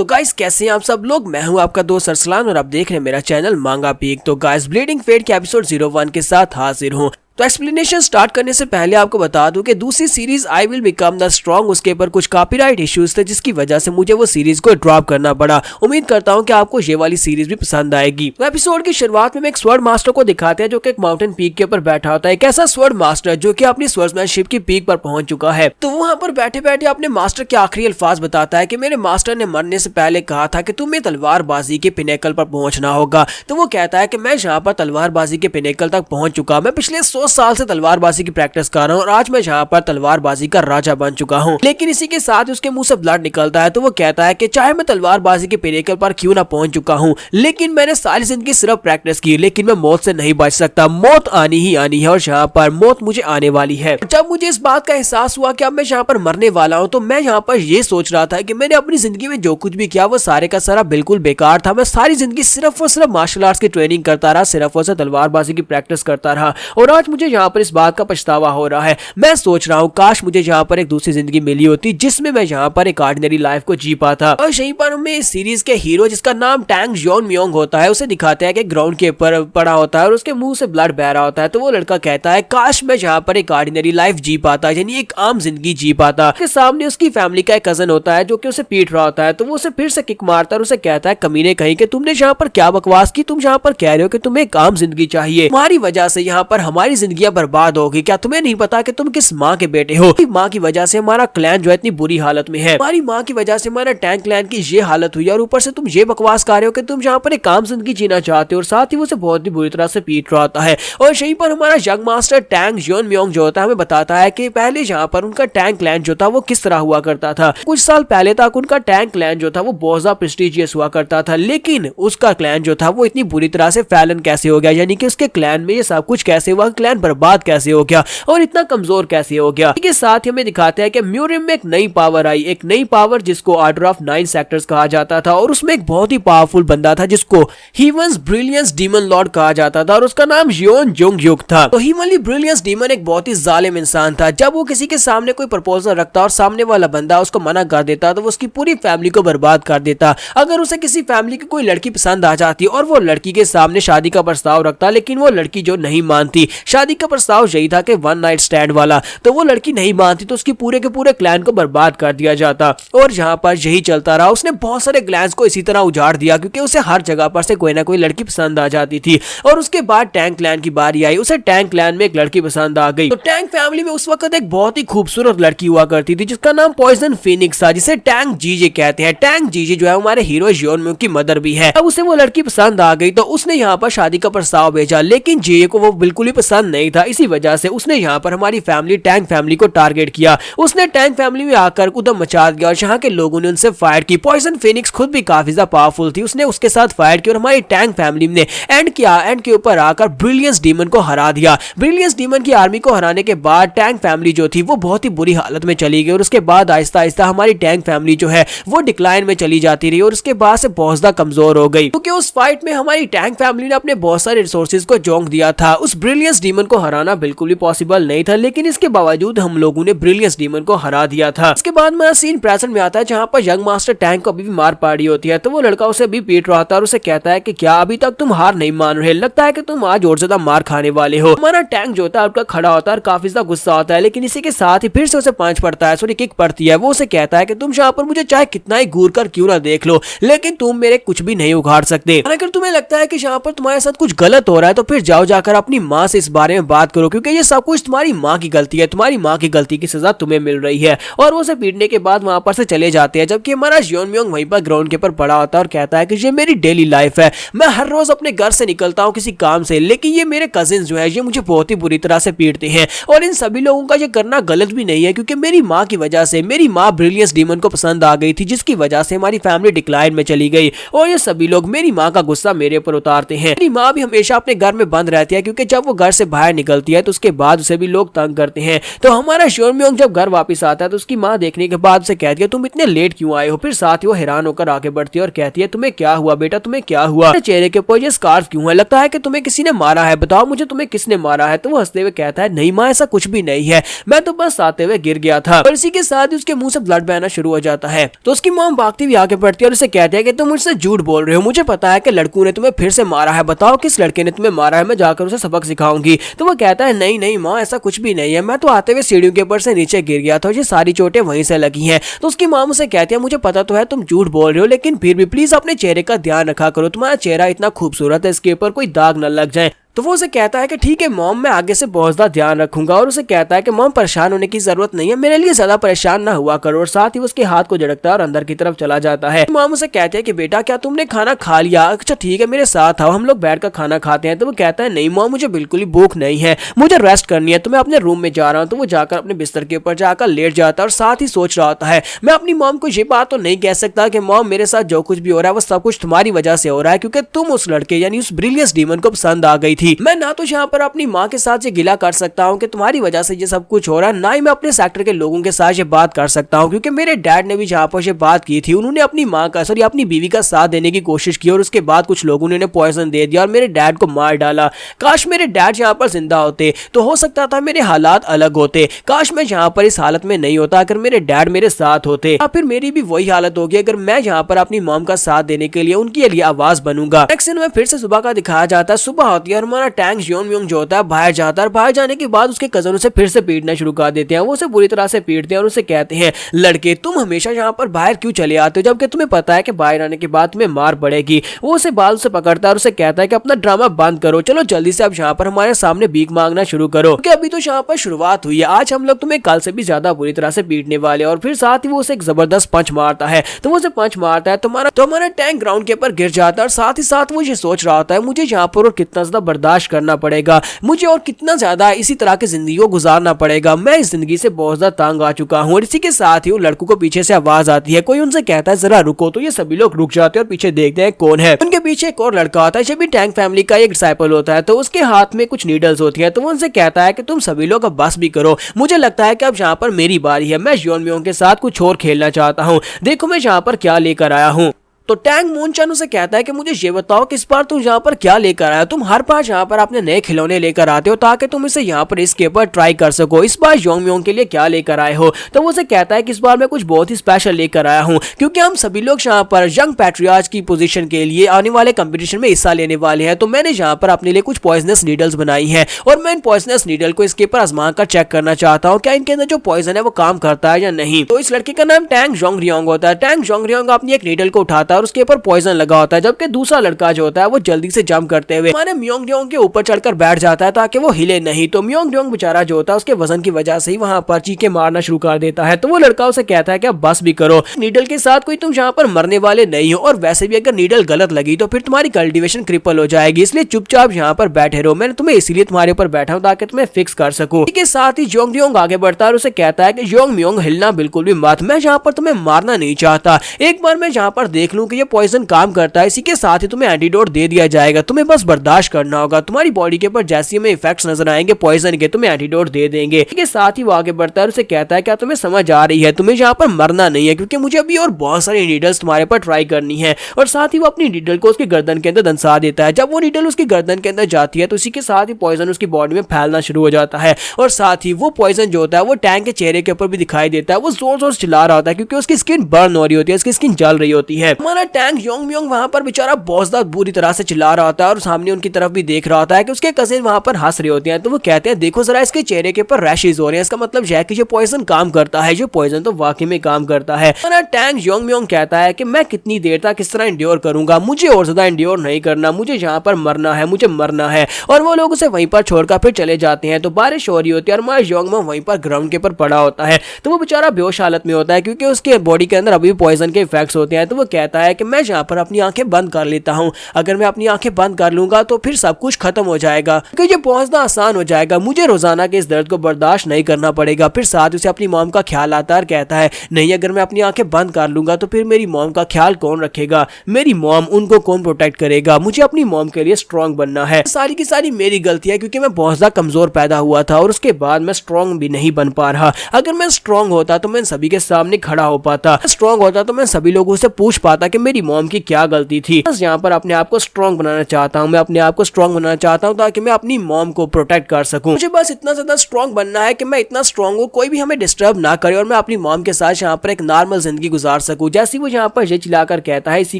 तो गाइस कैसे हैं आप सब लोग। मैं हूं आपका दोस्त अरसलान और आप देख रहे हैं मेरा चैनल मांगा पीक। तो गाइस ब्लीडिंग फेट के एपिसोड 01 के साथ हाजिर हूं। तो एक्सप्लेनेशन स्टार्ट करने से पहले आपको बता दूं कि दूसरी series I will become the strong, उसके ऊपर कुछ कॉपीराइट इश्यूज थे जिसकी वजह से मुझे वो सीरीज को ड्रॉप करना पड़ा। उम्मीद करता हूं कि आपको ये वाली सीरीज भी पसंद आएगी। तो एपिसोड की शुरुआत में एक स्वर्ड मास्टर को दिखाते हैं जो कि एक माउंटेन पीक के ऊपर बैठा होता है। एक ऐसा स्वर्ड मास्टर जो कि अपनी स्वर्ड्समैनशिप की पीक पर पहुंच चुका है। तो वहां पर बैठे बैठे अपने मास्टर के आखिरी अल्फाज बताता है कि मेरे मास्टर ने मरने से पहले कहा था कि तुम्हें तलवारबाजी के पिनेकल पर पहुंचना होगा। तो वो कहता है कि मैं यहाँ पर तलवारबाजी के पिनेकल तक पहुंच चुका। मैं पिछले 100 साल से तलवारबाजी की प्रैक्टिस कर रहा हूं और आज मैं यहाँ पर तलवारबाजी का राजा बन चुका हूँ। लेकिन इसी के साथ उसके मुंह से ब्लड निकलता है। तो वो कहता है कि चाहे मैं तलवारबाजी के पिनेकल पर क्यों ना पहुंच चुका हूँ, लेकिन मैंने सारी जिंदगी सिर्फ प्रैक्टिस की, लेकिन मैं मौत से नहीं बच सकता। मौत आनी ही आनी है और यहाँ पर मौत मुझे आने वाली है। जब मुझे इस बात का एहसास हुआ कि अब मैं यहाँ पर मरने वाला हूँ, तो मैं यहाँ पर ये सोच रहा था कि मैंने अपनी जिंदगी में जो कुछ भी किया वो सारे का सारा बिल्कुल बेकार था। मैं सारी जिंदगी सिर्फ और सिर्फ मार्शल आर्ट्स की ट्रेनिंग करता रहा, सिर्फ और सिर्फ तलवारबाजी की प्रैक्टिस करता रहा और आज मुझे यहाँ पर इस बात का पछतावा हो रहा है। मैं सोच रहा हूँ काश मुझे यहाँ पर एक दूसरी जिंदगी मिली होती जिसमें मैं यहाँ पर एक ऑर्डिनरी लाइफ को जी पाता। और यहीं पर हमें इस सीरीज के हीरो जिसका नाम टैंग योन मियोंग होता है उसे दिखाते हैं कि ग्राउंड के ऊपर पड़ा होता है और उसके मुंह से ब्लड बह रहा होता है। तो वो लड़का कहता है काश मैं यहाँ पर एक ऑर्डिनरी लाइफ जी पाता, यानी एक आम जिंदगी जी पाता। उसके सामने उसकी फैमिली का एक कजन होता है जो कि उसे पीट रहा होता है। तो वो उसे फिर से किक मारता है और उसे कहता है कमीने कहीं कि तुमने यहाँ पर क्या बकवास की, तुम यहाँ पर कह रहे हो कि तुम्हें एक आम जिंदगी चाहिए, तुम्हारी वजह से यहाँ पर हमारी जिंदगियां बर्बाद होगी। क्या तुम्हें नहीं पता कि तुम किस माँ के बेटे हो? माँ की वजह से हमारा क्लैन जो है इतनी बुरी हालत में है, हमारी माँ की वजह से हमारा टैंक क्लैन की ये हालत हुई और ऊपर से तुम ये बकवास कर रहे हो कि तुम यहाँ पर एक आम जिंदगी जीना चाहते हो। और साथ ही वो उसे बहुत ही बुरी तरह से पीट रहा होता है। और यहीं पर हमारा यंग मास्टर टैंग योन मियोंग जो होता है हमें बताता है कि पहले यहाँ पर उनका टैंक क्लैन जो था वो किस तरह हुआ करता था। कुछ साल पहले तक उनका टैंक क्लैन जो था वो बहुत ज्यादा प्रेस्टिजियस हुआ करता था, लेकिन उसका क्लैन जो था वो इतनी बुरी तरह से फैलन कैसे हो गया, यानी कि उसके क्लैन में ये सब कुछ कैसे हुआ, क्लैन बर्बाद कैसे हो गया और इतना कमजोर कैसे हो गया। इसके साथ हमें दिखाते हैं कि म्यूरिम में एक नई पावर आई, एक नई पावर जिसको ऑर्डर ऑफ 9 सेक्टर्स कहा जाता था और उसमें एक बहुत ही पावरफुल बंदा था जिसको हीवंस ब्रिलियंस डीमन लॉर्ड कहा जाता था और उसका नाम योन जोंग युग था। तो हीवनली ब्रिलियंस डीमन एक बहुत ही जालिम इंसान था। जब वो किसी के सामने कोई प्रपोजल रखता और सामने वाला बंदा उसको मना कर देता तो वो उसकी पूरी फैमिली को बर्बाद कर देता। अगर उसे किसी फैमिली की कोई लड़की पसंद आ जाती और वो लड़की के सामने शादी का प्रस्ताव रखता, लेकिन वो लड़की जो नहीं मानती, शादी का प्रस्ताव यही था कि 1 नाइट स्टैंड वाला, तो वो लड़की नहीं मानती तो उसकी पूरे के पूरे क्लैन को बर्बाद कर दिया जाता। और यहाँ पर यही चलता रहा। उसने बहुत सारे क्लैंस को इसी तरह उजाड़ दिया क्योंकि उसे हर जगह पर से कोई ना कोई लड़की पसंद आ जाती थी। और उसके बाद टैंक क्लैन की बारी आई, उसे टैंक क्लैन में एक लड़की पसंद आ गई। तो टैंक फैमिली में उस वक्त एक बहुत ही खूबसूरत लड़की हुआ करती थी जिसका नाम पॉइजन फिनिक्स था, जिसे टैंक जीजे कहते हैं। टैंक जीजे जो है हमारे हीरो योन मियोंग की मदर भी है। अब उसे वो लड़की पसंद आ गई तो उसने यहाँ पर शादी का प्रस्ताव भेजा, लेकिन जीजे को वो बिल्कुल ही पसंद नहीं था। इसी वजह से उसने यहाँ पर हमारी फैमिली टैंक फैमिली को टारगेट किया। उसने टैंक फैमिली में आकर उधम मचा दिया और यहाँ के लोगों ने उनसे फायर की। पॉइजन फिनिक्स खुद भी काफी ज्यादा पावरफुल थी, उसने उसके साथ फायर किया और हमारी टैंक फैमिली ने एंड किया। एंड के ऊपर आकर ब्रिलियंस डीमन को हरा दिया। ब्रिलियंस डीमन की आर्मी को हराने के बाद टैंक फैमिली जो थी वो बहुत ही बुरी हालत में चली गई और उसके बाद आहिस्ता आहिस्ता हमारी टैंक फैमिली जो है वो डिक्लाइन में चली जाती रही और उसके बाद से बहुत ज्यादा कमजोर हो गई क्योंकि उस फाइट में हमारी टैंक फैमिली ने अपने बहुत सारे रिसोर्सेज को झोंक दिया था। उस ब्रिलियंस डीमन को हराना बिल्कुल भी पॉसिबल नहीं था, लेकिन इसके बावजूद हम लोगों ने ब्रिलियंस डीमन को हरा दिया था। इसके बाद मेरा सीन प्रेजेंट में आता है जहाँ पर यंग मास्टर टैंक को अभी भी मार पा रही होती है। तो वो लड़का उसे भी पीट रहा था और उसे कहता है कि क्या अभी तक तुम हार नहीं मान रहे, लगता है कि तुम आज और ज्यादा मार खाने वाले हो। हमारा टैंक जो होता है आपका खड़ा होता है और काफी ज्यादा गुस्सा होता है, लेकिन इसी के साथ ही फिर से उसे पंच पड़ता है, सॉरी किक पड़ती है। वो उसे कहता है कि तुम यहाँ पर मुझे चाहे कितना ही घूर कर क्यों ना देख लो, लेकिन तुम मेरे कुछ भी नहीं उखाड़ सकते। अगर तुम्हें लगता है कि यहाँ पर तुम्हारे साथ कुछ गलत हो रहा है तो फिर जाओ जाकर अपनी माँ से इस बारे में बात करो, क्योंकि ये सब कुछ तुम्हारी माँ की गलती है, तुम्हारी माँ की गलती की सजा तुम्हें मिल रही है। और वो उसे पीटने के बाद वहां पर से चले जाते हैं, जबकि हमारा योन मियोंग वहीं पर ग्राउंड के ऊपर पड़ा होता है और कहता है कि ये मेरी डेली लाइफ है, मैं हर रोज अपने घर से निकलता हूँ किसी काम से, लेकिन ये मेरे कजिन जो है ये मुझे बहुत ही बुरी तरह से पीटते हैं और इन सभी लोगों का ये करना गलत भी नहीं है क्योंकि मेरी माँ की वजह से, मेरी माँ ब्रिलियंस डीमन को पसंद आ गई थी जिसकी वजह से हमारी फैमिली डिक्लाइन में चली गई और ये सभी लोग मेरी माँ का गुस्सा मेरे ऊपर उतारते हैं। मेरी माँ भी हमेशा अपने घर में बंद रहती है क्योंकि जब वो घर से बाहर बाहर निकलती है तो उसके बाद उसे भी लोग तंग करते हैं। तो हमारा श्योनम्योंग जब घर वापस आता है तो उसकी माँ देखने के बाद उसे कहती है तुम इतने लेट क्यों आए हो। फिर साथ ही वो हैरान होकर आगे बढ़ती है और कहती है तुम्हें क्या हुआ बेटा, तुम्हें क्या हुआ, चेहरे के ऊपर ये स्कार्फ क्यों है, लगता है कि तुम्हें किसी ने मारा है, बताओ मुझे तुम्हें किसने मारा है। तो वो हंसते हुए कहता है नहीं माँ ऐसा कुछ भी नहीं है, मैं तो बस आते हुए गिर गया था। और इसी के साथ ही उसके मुंह से ब्लड बहना शुरू हो जाता है। तो उसकी मॉम भागती हुई आगे बढ़ती है और उसे कहती है कि तुम मुझसे झूठ बोल रहे हो, मुझे पता है कि लड़कों ने तुम्हें फिर से मारा है, बताओ किस लड़के ने तुम्हें मारा है, मैं जाकर उसे सबक सिखाऊंगी। तो वो कहता है नहीं नहीं माँ ऐसा कुछ भी नहीं है, मैं तो आते हुए सीढ़ियों के ऊपर से नीचे गिर गया था, ये सारी चोटें वहीं से लगी हैं। तो उसकी मॉम उसे कहती है मुझे पता तो है तुम झूठ बोल रहे हो, लेकिन फिर भी प्लीज अपने चेहरे का ध्यान रखा करो, तुम्हारा चेहरा इतना खूबसूरत है, इसके ऊपर कोई दाग न लग जाए। तो वो उसे कहता है कि ठीक है मॉम मैं आगे से बहुत ज्यादा ध्यान रखूंगा। और उसे कहता है कि मॉम परेशान होने की जरूरत नहीं है, मेरे लिए ज्यादा परेशान ना हुआ करो। और साथ ही उसके हाथ को झड़कता है और अंदर की तरफ चला जाता है। मॉम उसे कहते हैं कि बेटा क्या तुमने खाना खा लिया, अच्छा ठीक है मेरे साथ आओ हम लोग बैठ कर खाना खाते हैं। तो वो कहता है नहीं मॉम मुझे बिल्कुल ही भूख नहीं है, मुझे रेस्ट करनी है, तो मैं अपने रूम में जा रहा हूँ। तो वो जाकर अपने बिस्तर के ऊपर जाकर लेट जाता है और साथ ही सोच रहा होता है मैं अपनी मॉम को ये बात तो नहीं कह सकता कि मॉम मेरे साथ जो कुछ भी हो रहा है वो सब कुछ तुम्हारी वजह से हो रहा है, क्योंकि तुम उस लड़के यानी उस ब्रिलियंस डीमन को पसंद आ गई थी। मैं ना तो यहाँ पर अपनी माँ के साथ ये गिला कर सकता हूँ कि तुम्हारी वजह से ये सब कुछ हो रहा है, ना ही मैं अपने सेक्टर के लोगों के साथ ये बात कर सकता हूँ, क्योंकि मेरे डैड ने भी जहाँ पर ये बात की थी उन्होंने अपनी माँ का सॉरी अपनी बीवी का साथ देने की कोशिश की और उसके बाद कुछ लोगों ने उन्हें पॉइजन दे दिया और मेरे डैड को मार डाला। काश मेरे डैड यहाँ पर जिंदा होते तो हो सकता था मेरे हालात अलग होते, काश मैं यहाँ पर इस हालत में नहीं होता अगर मेरे डैड मेरे साथ होते, या फिर मेरी भी वही हालत होगी अगर मैं यहाँ पर अपनी मॉम का साथ देने के लिए उनके लिए आवाज बनूंगा। नेक्स्ट सीन में फिर से सुबह का दिखाया जाता है। सुबह होती है और हमारा टैंक श्योनम्योंग जो होता है बाहर जाता है। बाहर जाने के बाद उसके कजन उसे फिर से पीटना शुरू कर देते हैं, वो उसे बुरी तरह से पीटते हैं और उसे कहते हैं लड़के तुम हमेशा यहाँ पर बाहर क्यों चले आते हो जबकि तुम्हें पता है कि बाहर आने के बाद तुम्हें मार पड़ेगी। वो उसे बाल से पकड़ता है और उसे कहता है कि अपना ड्रामा बंद करो, चलो जल्दी से अब यहाँ पर हमारे सामने भीख मांगना शुरू करो, क्योंकि अभी तो यहाँ पर शुरुआत हुई है, आज हम लोग तुम्हें कल से भी ज्यादा बुरी तरह से पीटने वाले। और फिर साथ ही वो उसे एक जबरदस्त पंच मारता है। तो वो उसे पंच मारता है तो हमारा टैंक ग्राउंड के ऊपर गिर जाता है और साथ ही साथ वो ये सोच रहा होता है मुझे यहाँ पर और कितना ज्यादा बर्दाश्त करना पड़ेगा, मुझे और कितना ज्यादा इसी तरह की जिंदगी को गुजारना पड़ेगा, मैं इस जिंदगी से बहुत ज्यादा तंग आ चुका हूँ। और इसी के साथ ही उन लड़कों को पीछे से आवाज आती है, कोई उनसे कहता है जरा रुको। तो ये सभी लोग रुक जाते हैं और पीछे देखते हैं कौन है। उनके पीछे एक और लड़का आता है, ये भी टैंक फैमिली का एक डिसाइपल होता है। तो उसके हाथ में कुछ नीडल्स होती है। तो वो उनसे कहता है कि तुम सभी लोग अब बस भी करो, मुझे लगता है कि अब यहाँ पर मेरी बारी है, मैं श्योनम्योंग के साथ कुछ और खेलना चाहता हूँ, देखो मैं यहाँ पर क्या लेकर आया हूँ। तो टैंक मूनचन उसे कहता है कि मुझे ये बताओ कि इस बार तुम यहाँ पर क्या लेकर आया, तुम हर बार यहाँ पर अपने नए खिलौने लेकर आते हो ताकि तुम इसे यहाँ पर इसके ऊपर ट्राई कर सको, इस बार श्योनम्योंग के लिए क्या लेकर आए हो। तो वो उसे कहता है कि इस बार मैं कुछ बहुत ही स्पेशल लेकर आया हूँ, क्योंकि हम सभी लोग यहाँ पर यंग पैट्रियार्च की पोजीशन के लिए आने वाले कंपटीशन में हिस्सा लेने वाले हैं। तो मैंने यहाँ पर अपने लिए कुछ पॉइजनस नीडल्स बनाई है और मैं इन पॉइजनस नीडल को इसके ऊपर आजमा कर चेक करना चाहता हूँ क्या इनके अंदर जो पॉइजन है वो काम करता है या नहीं। तो इस लड़के का नाम टैंक जोंगरियोंग होता है। टैंक जोंगरियोंग अपनी एक नीडल को उठाता है और उसके ऊपर पॉइजन लगा होता है, जबकि दूसरा लड़का जो होता है वो जल्दी से जंप करते हुए हमारे म्योंगड्योंग के ऊपर चढ़कर बैठ जाता है ताकि वो हिले नहीं। तो म्योंगड्योंग बेचारा जो होता है उसके वजन की वजह से ही वहां पर चीखे मारना शुरू कर देता है। तो वो लड़का उसे कहता है कि अब बस भी करो, नीडल के साथ कोई तुम यहाँ पर मरने वाले नहीं हो, और वैसे भी अगर नीडल गलत लगी तो फिर तुम्हारी कल्टीवेशन क्रिपल हो जाएगी, इसलिए चुपचाप यहाँ पर बैठे रहो, मैंने तुम्हें इसीलिए तुम्हारे ऊपर बैठा हूँ ताकि तुम्हें फिक्स कर सकूं। इसके साथ ही जोंगड्योंग आगे बढ़ता है और उसे कहता है कि जोंगम्योंग हिलना बिल्कुल भी मत, मैं यहाँ पर तुम्हें मारना नहीं चाहता, एक बार मैं यहाँ पर देख लूं कि ये पॉइजन काम करता है, इसी के साथ ही तुम्हें एंटीडोट दे दिया जाएगा, तुम्हें बस बर्दाश्त करना होगा, तुम्हारी बॉडी के ऊपर जैसे हमें इफेक्ट्स नजर आएंगे पॉइजन के तुम्हें एंटीडोट दे देंगे। इसके साथ ही वो आगे बढ़ता है और उसे कहता है क्या तुम्हें समझ आ रही है, तुम्हें यहाँ पर मरना नहीं है, क्योंकि मुझे अभी और बहुत सारी नीडल्स तुम्हारे पर ट्राई करनी है। और साथ ही वो अपनी नीडल को उसकी गर्दन के अंदर दंसा देता है। जब वो नीडल उसकी गर्दन के अंदर जाती है तो इसी के साथ ही पॉइजन उसकी बॉडी में फैलना शुरू हो जाता है और साथ ही वो पॉइजन जो होता है वो टैंक के चेहरे के ऊपर भी दिखाई देता है। वो जोर जोर से चिल्ला रहा होता है क्योंकि उसकी स्किन बर्न हो रही होती है, उसकी स्किन जल रही होती है। हमारा टैंक जोंगम्योंग वहां पर बेचारा बहुत ज्यादा बुरी तरह से चिल्ला रहा होता है और सामने उनकी तरफ भी देख रहा होता है कि उसके कजिन वहां पर हंस रहे होते हैं। तो वो कहते हैं देखो जरा इसके चेहरे के ऊपर रैशेस हो रहे हैं, इसका मतलब यह है कि जो पॉइजन काम करता है, जो पॉइजन तो वाकई में काम करता है। हमारा टैंक जोंगम्योंग कहता है कि मैं कितनी देर तक इस तरह इंड्योर करूंगा, मुझे और ज्यादा इंड्योर नहीं करना, मुझे यहाँ पर मरना है, मुझे मरना है। और वो लोग उसे वहीं पर छोड़कर फिर चले जाते हैं। तो बारिश हो रही होती है और हमारा जोंगम्योंग वहीं पर ग्राउंड के ऊपर पड़ा होता है। तो वो बेचारा बेहोश हालत में होता है क्योंकि उसके बॉडी के अंदर अभी पॉइजन के इफेक्ट्स होते हैं। तो वो कहता है कि मैं यहाँ पर अपनी आंखें बंद कर लेता हूँ। अगर मैं अपनी आंखें बंद कर लूंगा तो फिर सब कुछ खत्म हो जाएगा, क्योंकि ये पहुंचना आसान हो जाएगा। मुझे रोजाना के इस दर्द को बर्दाश्त नहीं करना पड़ेगा। फिर साथ उसे अपनी मॉम का ख्याल आता है और कहता है नहीं, अगर मैं अपनी आंखें बंद कर लूंगा तो फिर मेरी मॉम का ख्याल कौन रखेगा, मेरी मॉम उनको कौन प्रोटेक्ट करेगा। मुझे अपनी मॉम के लिए स्ट्रांग बनना है। सारी की सारी मेरी गलती है, क्योंकि मैं बहुत ज्यादा कमजोर पैदा हुआ था और उसके बाद मैं स्ट्रांग भी नहीं बन पा रहा। अगर मैं स्ट्रांग होता तो मैं सभी के सामने खड़ा हो पाता, स्ट्रांग होता तो मैं सभी लोगों से पूछ पाता कि मेरी मॉम की क्या गलती थी। बस यहाँ पर अपने आप को स्ट्रांग बनाना चाहता हूँ, मैं अपने आप को स्ट्रांग बनाना चाहता हूँ ताकि मैं अपनी मॉम को प्रोटेक्ट कर सकूं। मुझे बस इतना ज्यादा स्ट्रांग बनना है कि मैं इतना स्ट्रांग हूँ कोई भी हमें डिस्टर्ब ना करे और मैं अपनी मॉम के साथ यहाँ पर एक नॉर्मल जिंदगी गुजार सकूं। जैसे वो यहाँ पर ये चिल्लाकर कहता है, इसी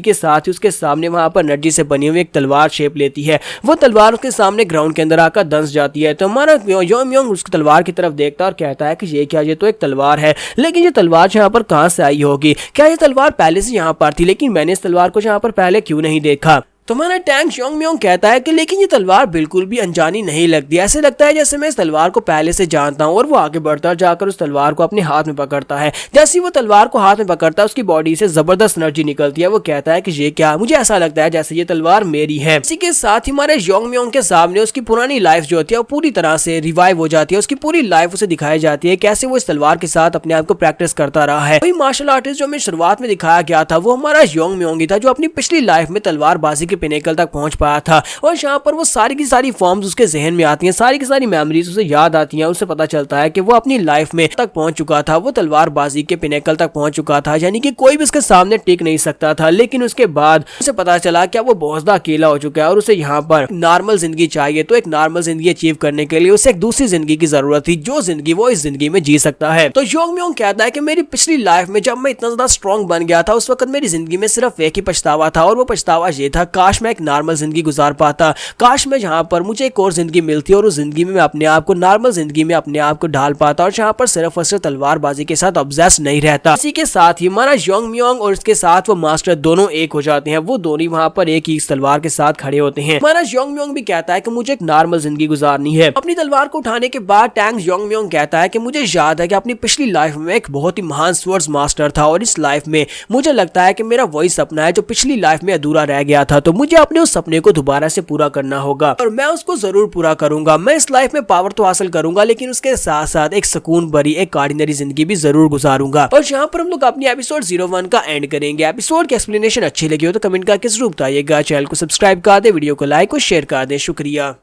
के साथ ही उसके सामने वहां पर एनर्जी से बनी हुई एक तलवार शेप लेती है। वो तलवार उसके सामने ग्राउंड के अंदर आकर दंस जाती है। तो हमारा योंग उस तलवार की तरफ देखता है और कहता है कि ये क्या, ये तो एक तलवार है, लेकिन ये तलवार यहाँ पर कहां से आई होगी? क्या ये तलवार पहले से यहाँ पर थी, लेकिन मैंने इस तलवार को यहाँ पर पहले क्यों नहीं देखा? तो हमारा टैंग योंग कहता है कि लेकिन ये तलवार बिल्कुल भी अनजानी नहीं लगती, ऐसे लगता है जैसे मैं इस तलवार को पहले से जानता हूँ। और वो आगे बढ़ता जाकर उस तलवार को अपने हाथ में पकड़ता है। जैसे वो तलवार को हाथ में पकड़ता है उसकी बॉडी से जबरदस्त एनर्जी निकलती है। वो कहता है कि ये क्या, मुझे ऐसा लगता है जैसे ये तलवार मेरी है। इसी के साथ ही हमारे योंग के सामने उसकी पुरानी लाइफ जो होती है वो पूरी तरह से रिवाइव हो जाती है। उसकी पूरी लाइफ उसे दिखाई जाती है कैसे वो इस तलवार के साथ अपने आप को प्रैक्टिस करता रहा है। वही मार्शल आर्टिस्ट जो हमें शुरुआत में दिखाया गया था वो हमारा योंग ही था, जो अपनी पिछली लाइफ में तलवारबाजी के पिनेकल तक पहुंच पाया था। और यहाँ पर वो सारी की सारी फॉर्म्स उसके जहन में आती हैं, सारी की सारी मेमोरीज उसे याद आती हैं। उसे पता चलता है कि वो अपनी लाइफ में तक पहुंच चुका था, वो तलवारबाजी के पिनेकल तक पहुंच चुका था, यानी कि कोई भी उसके सामने टिक नहीं सकता था। लेकिन उसके बाद उसे पता चला कि वो बहुत ज्यादा अकेला हो चुका है और उसे यहाँ पर नॉर्मल जिंदगी चाहिए। तो एक नॉर्मल जिंदगी अचीव करने के लिए उसे एक दूसरी जिंदगी की जरूरत थी, जो जिंदगी वो इस जिंदगी में जी सकता है। तो योंग कहता है कि मेरी पिछली लाइफ में जब मैं इतना ज्यादा स्ट्रॉन्ग बन गया था, उस वक्त मेरी जिंदगी में सिर्फ एक ही पछतावा था, और वो पछतावा ये था, काश मैं एक नॉर्मल जिंदगी गुजार पाता, काश मैं यहाँ पर मुझे एक और जिंदगी मिलती और उस जिंदगी में मैं अपने आप को नॉर्मल जिंदगी में अपने आप को ढाल पाता और यहाँ पर सिर्फ और सिर्फ तलवारबाजी के साथ ऑब्सेस्ड नहीं रहता। इसी के साथ ही हमारा योंग और उसके साथ वो मास्टर दोनों एक हो जाते हैं। वो दोनों वहां पर एक ही तलवार के साथ खड़े होते हैं। हमारा योंग भी कहता है कि मुझे एक नॉर्मल जिंदगी गुजारनी है। अपनी तलवार को उठाने के बाद टैंग योंग कहता है कि मुझे याद है कि अपनी पिछली लाइफ में एक बहुत ही महान स्वर्ड्स मास्टर था, और इस लाइफ में मुझे लगता है कि मेरा वही सपना है जो पिछली लाइफ में अधूरा रह गया था। तो मुझे अपने उस सपने को दोबारा से पूरा करना होगा और मैं उसको जरूर पूरा करूंगा। मैं इस लाइफ में पावर तो हासिल करूंगा, लेकिन उसके साथ साथ एक सुकून भरी एक ऑर्डिनरी जिंदगी भी जरूर गुजारूंगा। और यहाँ पर हम लोग अपनी एपिसोड 01 का एंड करेंगे। एपिसोड की एक्सप्लेनेशन अच्छी लगी हो तो कमेंट करके जरूर बताइएगा। चैनल को सब्सक्राइब कर दे, वीडियो को लाइक और शेयर कर दे। शुक्रिया।